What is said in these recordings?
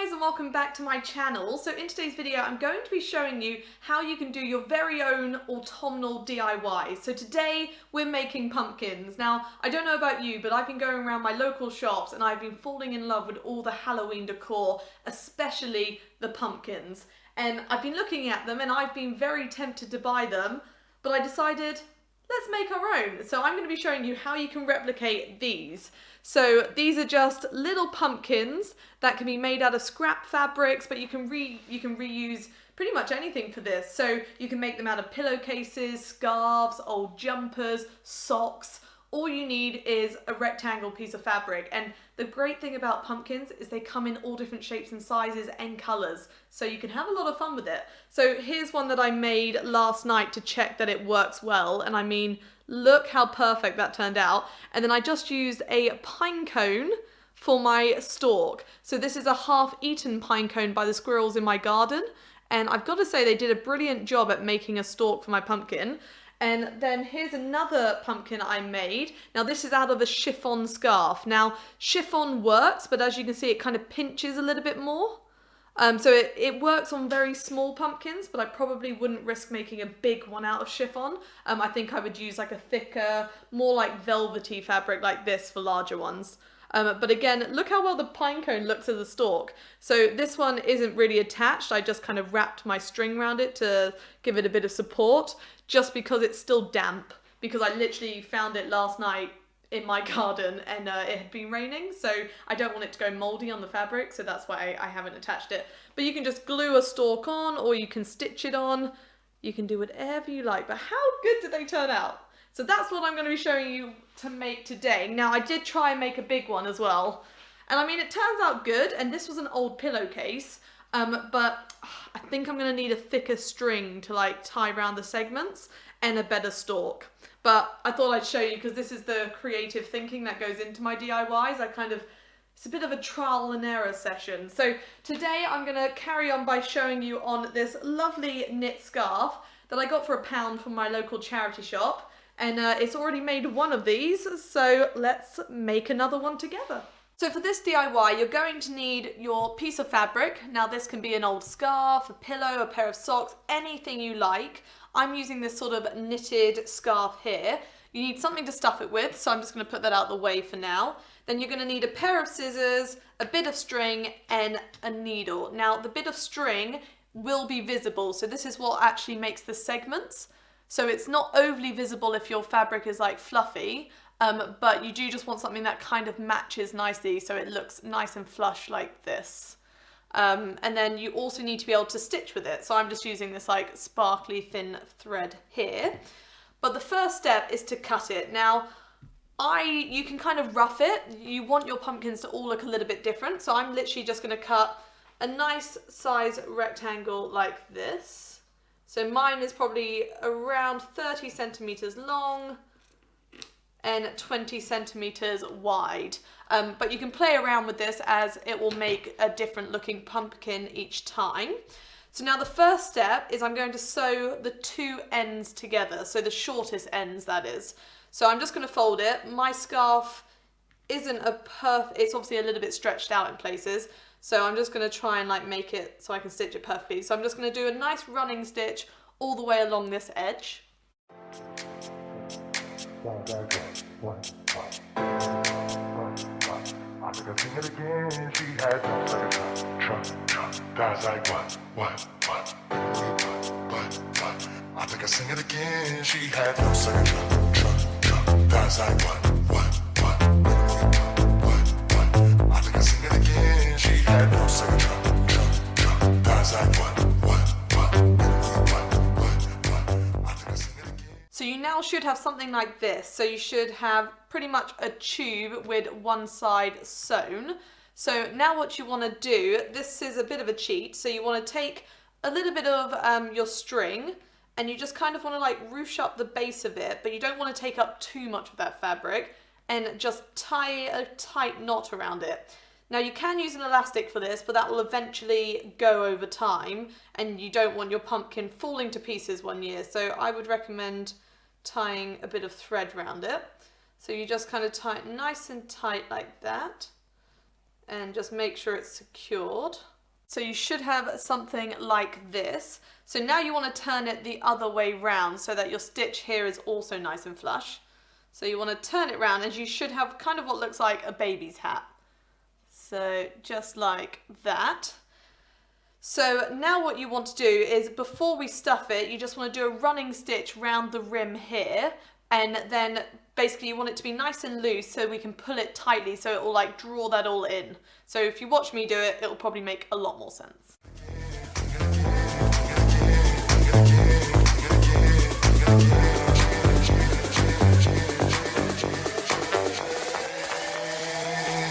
guys, and welcome back to my channel. So in today's video I'm going to be showing you how you can do your very own autumnal DIY. So today we're making pumpkins. Now I don't know about you, but I've been going around my local shops and I've been falling in love with all the Halloween decor, especially the pumpkins. And I've been looking at them and I've been very tempted to buy them, but I decided let's make our own. So I'm going to be showing you how you can replicate these. So these are just little pumpkins that can be made out of scrap fabrics, but you can reuse pretty much anything for this. So you can make them out of pillowcases, scarves, old jumpers, socks. All you need is a rectangle piece of fabric. And the great thing about pumpkins is they come in all different shapes and sizes and colors. So you can have a lot of fun with it. So here's one that I made last night to check that it works well. And I mean, look how perfect that turned out. And then I just used a pine cone for my stalk. So this is a half-eaten pine cone by the squirrels in my garden. And I've got to say they did a brilliant job at making a stalk for my pumpkin. And then here's another pumpkin I made. Now this is out of a chiffon scarf. Now chiffon works, but as you can see it kind of pinches a little bit more. So it works on very small pumpkins, but I probably wouldn't risk making a big one out of chiffon. I think I would use like a thicker, more like velvety fabric like this for larger ones. But again, look how well the pine cone looks as a stalk. So this one isn't really attached. I just kind of wrapped my string around it to give it a bit of support, just because it's still damp, because I literally found it last night in my garden and it had been raining, so I don't want it to go moldy on the fabric, so that's why I haven't attached it. But you can just glue a stalk on, or you can stitch it on. You can do whatever you like, but how good did they turn out? So that's what I'm going to be showing you to make today. Now I did try and make a big one as well, and I mean it turns out good, and this was an old pillowcase, but I think I'm going to need a thicker string to like tie around the segments and a better stalk. But I thought I'd show you because this is the creative thinking that goes into my DIYs. It's a bit of a trial and error session. So today I'm going to carry on by showing you on this lovely knit scarf that I got for £1 from my local charity shop. And it's already made one of these, so let's make another one together. So for this DIY, you're going to need your piece of fabric. Now this can be an old scarf, a pillow, a pair of socks, anything you like. I'm using this sort of knitted scarf here. You need something to stuff it with, so I'm just going to put that out the way for now. Then you're going to need a pair of scissors, a bit of string, and a needle. Now the bit of string will be visible, so this is what actually makes the segments. So it's not overly visible if your fabric is like fluffy, but you do just want something that kind of matches nicely so it looks nice and flush like this. And then you also need to be able to stitch with it. So I'm just using this like sparkly thin thread here. But the first step is to cut it. Now, you can kind of rough it. You want your pumpkins to all look a little bit different. So I'm literally just going to cut a nice size rectangle like this. So mine is probably around 30 centimeters long and 20 centimeters wide. But you can play around with this as it will make a different looking pumpkin each time. So now the first step is I'm going to sew the two ends together. So the shortest ends, that is. So I'm just going to fold it. My scarf isn't it's obviously a little bit stretched out in places. So I'm just going to try and like make it so I can stitch it perfectly. So I'm just going to do a nice running stitch all the way along this edge. I think I sing it again, she had no second trunk, that's like what, I think I sing it again, she had no second trunk, that's like what, I think I sing it again, she had no second trunk, that's like what, I think I sing it again. So you now should have something like this. So you should have pretty much a tube with one side sewn. So now what you want to do, this is a bit of a cheat. So you want to take a little bit of your string and you just kind of want to like ruche up the base of it, but you don't want to take up too much of that fabric, and just tie a tight knot around it. Now you can use an elastic for this, but that will eventually go over time and you don't want your pumpkin falling to pieces one year. So I would recommend tying a bit of thread around it. So you just kind of tie it nice and tight like that. and just make sure it's secured. So you should have something like this. So now you want to turn it the other way round so that your stitch here is also nice and flush. So you want to turn it round and you should have kind of what looks like a baby's hat. So just like that. So now what you want to do is, before we stuff it, you just want to do a running stitch round the rim here, and then basically you want it to be nice and loose so we can pull it tightly so it will like draw that all in. So if you watch me do it, it'll probably make a lot more sense.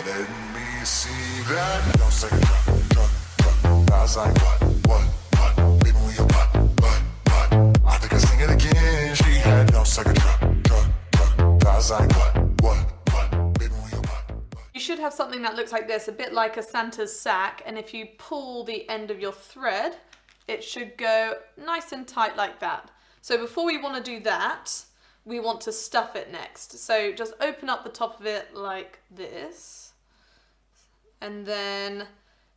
Let me see that. Don't say it, I was like, what, baby, when you what, I think I sing it again. She had no second truck, I was like, what, baby, when you what. You should have something that looks like this, a bit like a Santa's sack, and if you pull the end of your thread, it should go nice and tight like that. So before we want to do that, we want to stuff it next. So just open up the top of it like this, and then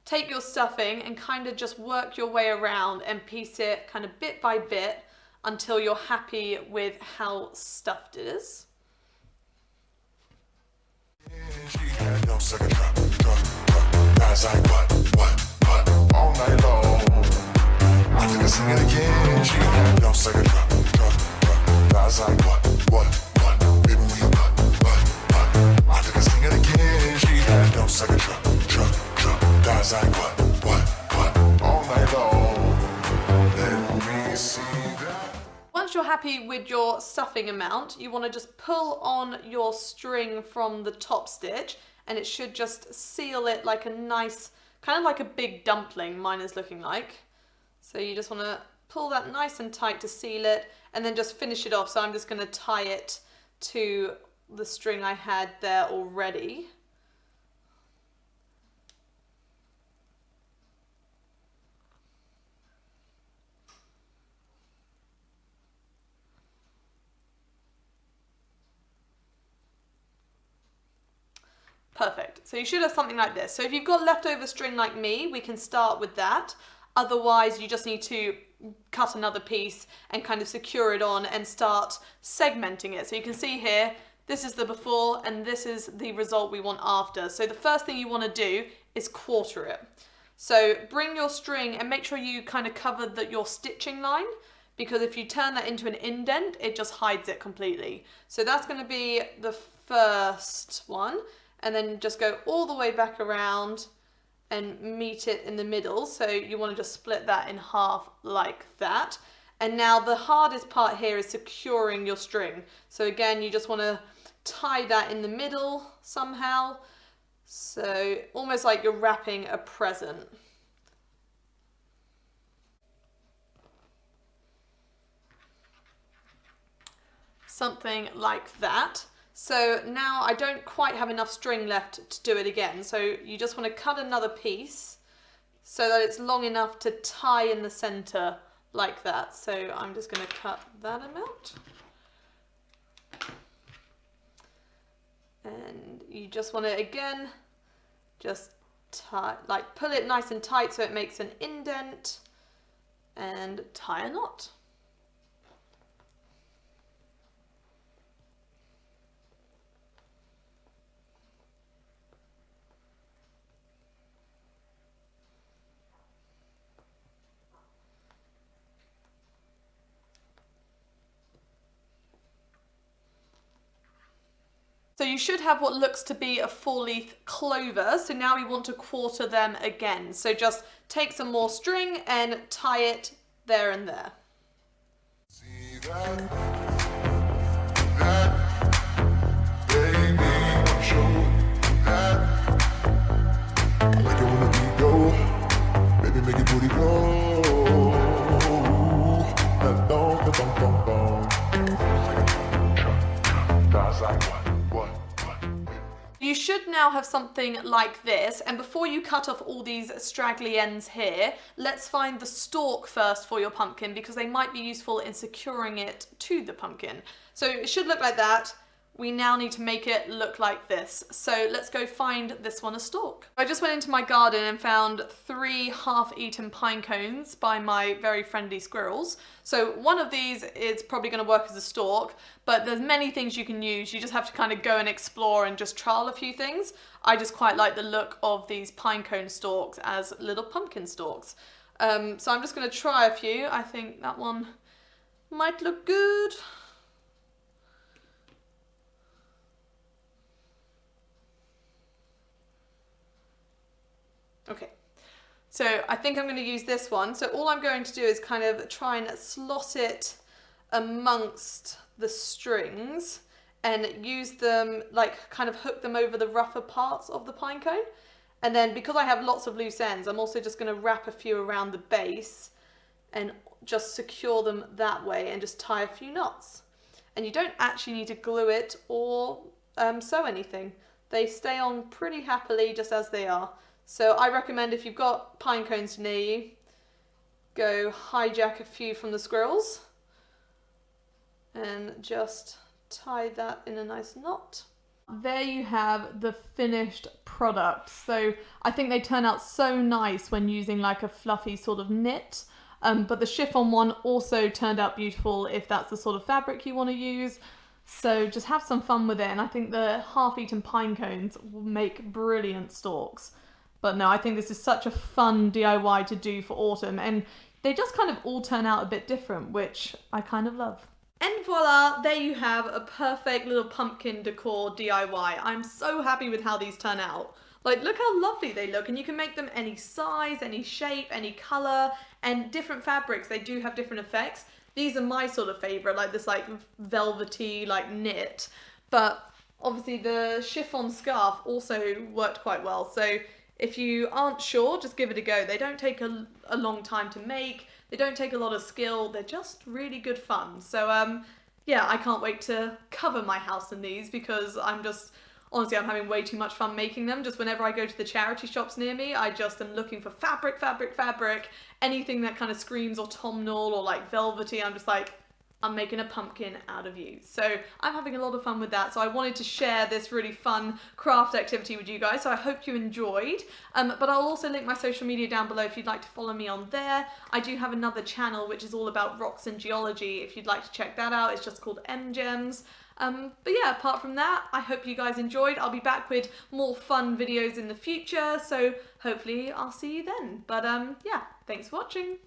take your stuffing and kind of just work your way around and piece it kind of bit by bit until you're happy with how stuffed it is. She had no second truck, I was like, what, all night long. I think I sing it again. She had no second truck, I was like, what, baby, when you what, I think I sing it again. She had no second truck, I was like, what, all night long. Let me see that. Once you're happy with your stuffing amount, you want to just pull on your string from the top stitch, and it should just seal it like a nice, kind of like a big dumpling mine is looking like. So you just want to pull that nice and tight to seal it, and then just finish it off. So I'm just going to tie it to the string I had there already. Perfect. So you should have something like this. So if you've got leftover string like me, we can start with that. Otherwise, you just need to cut another piece and kind of secure it on and start segmenting it. So you can see here, this is the before and this is the result we want after. So the first thing you want to do is quarter it. So bring your string and make sure you kind of cover your stitching line, because if you turn that into an indent, it just hides it completely. So that's going to be the first one. And then just go all the way back around and meet it in the middle. So you want to just split that in half like that. And now the hardest part here is securing your string. So again, you just want to tie that in the middle somehow. So almost like you're wrapping a present. Something like that. So now I don't quite have enough string left to do it again. So you just want to cut another piece so that it's long enough to tie in the center like that. So I'm just going to cut that amount. And you just want to, again, just tie, like pull it nice and tight so it makes an indent, and tie a knot. So you should have what looks to be a 4-leaf clover. So now we want to quarter them again. So just take some more string and tie it there and there. See that, baby, show that. I like it when the beat go, baby, make your booty go. That dong, dong, dong, dong. That's like what? You should now have something like this, and before you cut off all these straggly ends here, let's find the stalk first for your pumpkin, because they might be useful in securing it to the pumpkin. So it should look like that. we now need to make it look like this. So let's go find this one a stalk. I just went into my garden and found 3 half-eaten pine cones by my very friendly squirrels. So one of these is probably going to work as a stalk, but there's many things you can use. You just have to kind of go and explore and just trial a few things. I just quite like the look of these pine cone stalks as little pumpkin stalks. So I'm just going to try a few. I think that one might look good. Okay, so I think I'm going to use this one. So all I'm going to do is kind of try and slot it amongst the strings and use them, like kind of hook them over the rougher parts of the pine cone. And then because I have lots of loose ends, I'm also just going to wrap a few around the base and just secure them that way and just tie a few knots. And you don't actually need to glue it or sew anything. They stay on pretty happily just as they are. So I recommend if you've got pine cones near you, go hijack a few from the squirrels and just tie that in a nice knot. There you have the finished product. So I think they turn out so nice when using like a fluffy sort of knit. But the chiffon one also turned out beautiful if that's the sort of fabric you want to use. So just have some fun with it. And I think the half-eaten pine cones will make brilliant stalks. But no, I think this is such a fun DIY to do for autumn, and they just kind of all turn out a bit different, which I kind of love. And voila, there you have a perfect little pumpkin decor DIY. I'm so happy with how these turn out. Like, look how lovely they look, and you can make them any size, any shape, any color, and different fabrics. They do have different effects. These are my sort of favorite, like this like velvety like knit, but obviously the chiffon scarf also worked quite well. So if you aren't sure, just give it a go. They don't take a long time to make. They don't take a lot of skill. They're just really good fun. So yeah, I can't wait to cover my house in these because honestly, I'm having way too much fun making them. Just whenever I go to the charity shops near me, I just am looking for fabric, anything that kind of screams autumnal or like velvety. I'm just like, I'm making a pumpkin out of you. So I'm having a lot of fun with that. So I wanted to share this really fun craft activity with you guys. So I hope you enjoyed. But I'll also link my social media down below if you'd like to follow me on there. I do have another channel which is all about rocks and geology. If you'd like to check that out, it's just called MGems. But yeah, apart from that, I hope you guys enjoyed. I'll be back with more fun videos in the future. So hopefully I'll see you then. But yeah, thanks for watching.